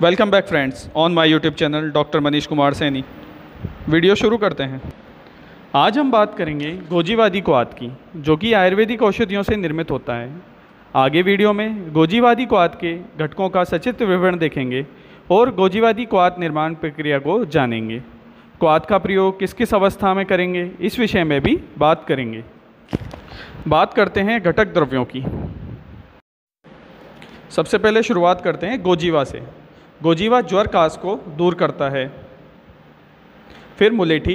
Welcome back friends on my YouTube channel doctor Manish Kumar Saini. Video शुरू करते हैं। आज हम बात करेंगे गोजीवादी क्वाथ की, जो कि आयुर्वेदिक औषधियों से निर्मित होता है। आगे वीडियो में गोजीवादी क्वाथ के घटकों का सचित्र विवरण देखेंगे और गोजीवादी क्वाथ निर्माण प्रक्रिया को जानेंगे। क्वाथ का प्रयोग किस किस अवस्था में करेंगे, इस विषय में भी बात करेंगे। बात करते हैं घटक द्रव्यों की। सबसे पहले शुरुआत करते हैं गोजीवा से। गोजीवा ज्वर कास को दूर करता है। फिर मुलेठी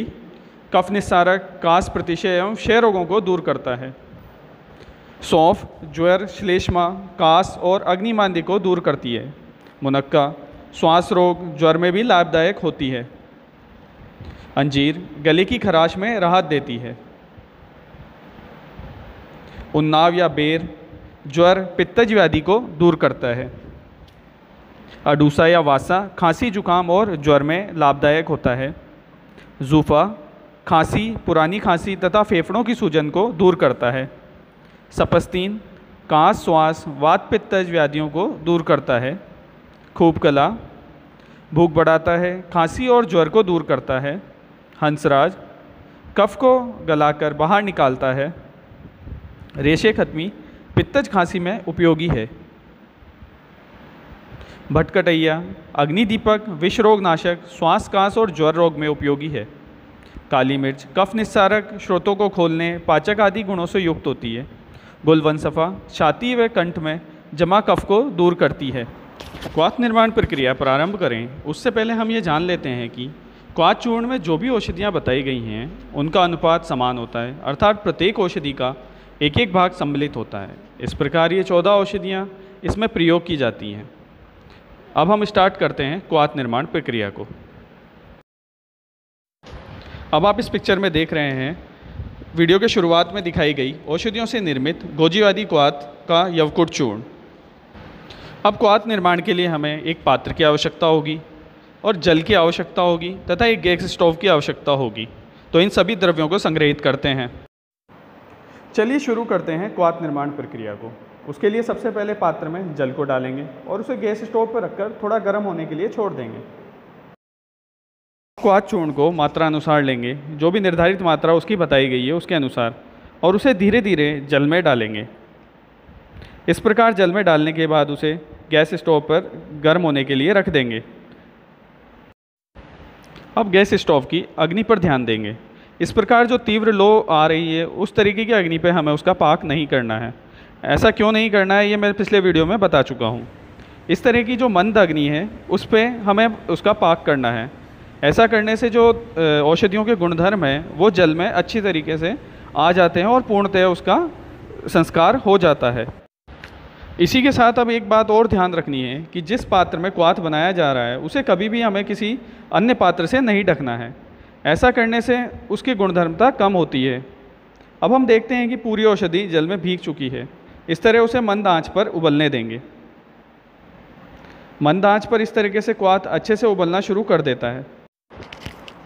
कफ निस्सारक, कास प्रतिशय एवं क्षय रोगों को दूर करता है। सौंफ ज्वर, श्लेष्मा, कास और अग्निमांदी को दूर करती है। मुनक्का श्वास रोग, ज्वर में भी लाभदायक होती है। अंजीर गले की खराश में राहत देती है। उन्नाव या बेर ज्वर, पित्तज व्याधि को दूर करता है। अडूसा या वासा खांसी, जुकाम और ज्वर में लाभदायक होता है। जूफा खांसी, पुरानी खांसी तथा फेफड़ों की सूजन को दूर करता है। सपस्तीन कास, श्वास, वात पित्तज व्याधियों को दूर करता है। खूब कला भूख बढ़ाता है, खांसी और ज्वर को दूर करता है। हंसराज कफ को गलाकर बाहर निकालता है। रेशे खत्मी पित्तज खांसी में उपयोगी है। भटकटैया अग्निदीपक, विष रोग नाशक, श्वास, कास और ज्वर रोग में उपयोगी है। काली मिर्च कफ निस्सारक, श्रोतों को खोलने, पाचक आदि गुणों से युक्त होती है। गुलवनसफा छाती व कंठ में जमा कफ को दूर करती है। क्वाथ निर्माण प्रक्रिया प्रारंभ करें उससे पहले हम ये जान लेते हैं कि क्वाथ चूर्ण में जो भी औषधियाँ बताई गई हैं उनका अनुपात समान होता है, अर्थात प्रत्येक औषधि का एक एक भाग सम्मिलित होता है। इस प्रकार ये 14 औषधियाँ इसमें प्रयोग की जाती हैं। अब हम स्टार्ट करते हैं क्वाथ निर्माण प्रक्रिया को। अब आप इस पिक्चर में देख रहे हैं वीडियो के शुरुआत में दिखाई गई औषधियों से निर्मित गोजीवादी क्वाथ का यवकुट चूर्ण। अब क्वाथ निर्माण के लिए हमें एक पात्र की आवश्यकता होगी और जल की आवश्यकता होगी तथा एक गैस स्टोव की आवश्यकता होगी। तो इन सभी द्रव्यों को संग्रहित करते हैं। चलिए शुरू करते हैं क्वाथ निर्माण प्रक्रिया को। उसके लिए सबसे पहले पात्र में जल को डालेंगे और उसे गैस स्टोव पर रखकर थोड़ा गर्म होने के लिए छोड़ देंगे। क्वाथ चूर्ण को मात्रा अनुसार लेंगे, जो भी निर्धारित मात्रा उसकी बताई गई है उसके अनुसार, और उसे धीरे धीरे जल में डालेंगे। इस प्रकार जल में डालने के बाद उसे गैस स्टोव पर गर्म होने के लिए रख देंगे। अब गैस स्टोव की अग्नि पर ध्यान देंगे। इस प्रकार जो तीव्र लो आ रही है उस तरीके की अग्नि पे हमें उसका पाक नहीं करना है। ऐसा क्यों नहीं करना है ये मैं पिछले वीडियो में बता चुका हूँ। इस तरह की जो मंद अग्नि है उस पे हमें उसका पाक करना है। ऐसा करने से जो औषधियों के गुणधर्म हैं वो जल में अच्छी तरीके से आ जाते हैं और पूर्णतः उसका संस्कार हो जाता है। इसी के साथ अब एक बात और ध्यान रखनी है कि जिस पात्र में क्वाथ बनाया जा रहा है उसे कभी भी हमें किसी अन्य पात्र से नहीं ढकना है। ऐसा करने से उसकी गुणधर्मता कम होती है। अब हम देखते हैं कि पूरी औषधि जल में भीग चुकी है। इस तरह उसे मंद आंच पर उबलने देंगे। मंद आंच पर इस तरीके से क्वाथ अच्छे से उबलना शुरू कर देता है।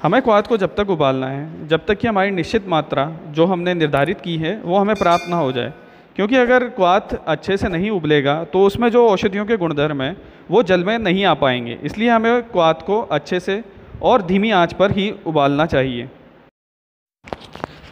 हमें क्वाथ को जब तक उबालना है जब तक कि हमारी निश्चित मात्रा जो हमने निर्धारित की है वो हमें प्राप्त ना हो जाए, क्योंकि अगर क्वाथ अच्छे से नहीं उबलेगा तो उसमें जो औषधियों के गुणधर्म हैं वो जल में नहीं आ पाएंगे। इसलिए हमें क्वाथ को अच्छे से और धीमी आंच पर ही उबालना चाहिए।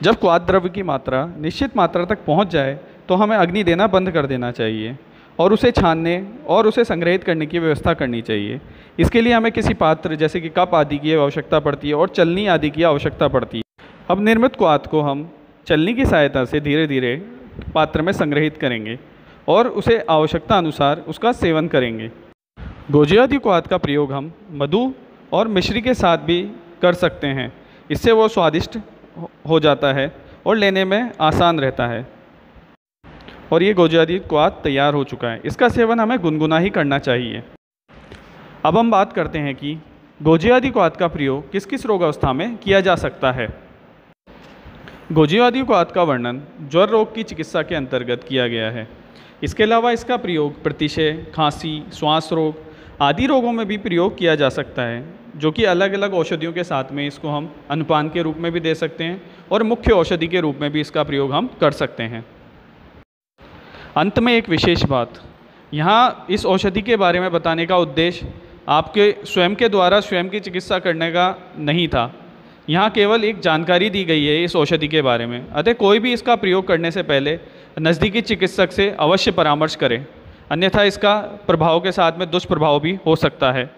जब क्वाथ द्रव्य की मात्रा निश्चित मात्रा तक पहुंच जाए तो हमें अग्नि देना बंद कर देना चाहिए और उसे छानने और उसे संग्रहित करने की व्यवस्था करनी चाहिए। इसके लिए हमें किसी पात्र जैसे कि कप आदि की आवश्यकता पड़ती है और चलनी आदि की आवश्यकता पड़ती है। अब निर्मित क्वाथ को हम चलनी की सहायता से धीरे धीरे पात्र में संग्रहित करेंगे और उसे आवश्यकता अनुसार उसका सेवन करेंगे। गोजीवादी क्वाथ का प्रयोग हम मधु और मिश्री के साथ भी कर सकते हैं। इससे वो स्वादिष्ट हो जाता है और लेने में आसान रहता है। और ये गोजीवादी क्वाथ तैयार हो चुका है। इसका सेवन हमें गुनगुना ही करना चाहिए। अब हम बात करते हैं कि गोजीवादी क्वाथ का प्रयोग किस किस रोगावस्था में किया जा सकता है। गोजीवादी क्वाथ का वर्णन ज्वर रोग की चिकित्सा के अंतर्गत किया गया है। इसके अलावा इसका प्रयोग प्रतिशय, खांसी, श्वास रोग आदि रोगों में भी प्रयोग किया जा सकता है, जो कि अलग अलग औषधियों के साथ में इसको हम अनुपान के रूप में भी दे सकते हैं और मुख्य औषधि के रूप में भी इसका प्रयोग हम कर सकते हैं। अंत में एक विशेष बात, यहाँ इस औषधि के बारे में बताने का उद्देश्य आपके स्वयं के द्वारा स्वयं की चिकित्सा करने का नहीं था। यहाँ केवल एक जानकारी दी गई है इस औषधि के बारे में। अतः कोई भी इसका प्रयोग करने से पहले नज़दीकी चिकित्सक से अवश्य परामर्श करें, अन्यथा इसका प्रभाव के साथ में दुष्प्रभाव भी हो सकता है।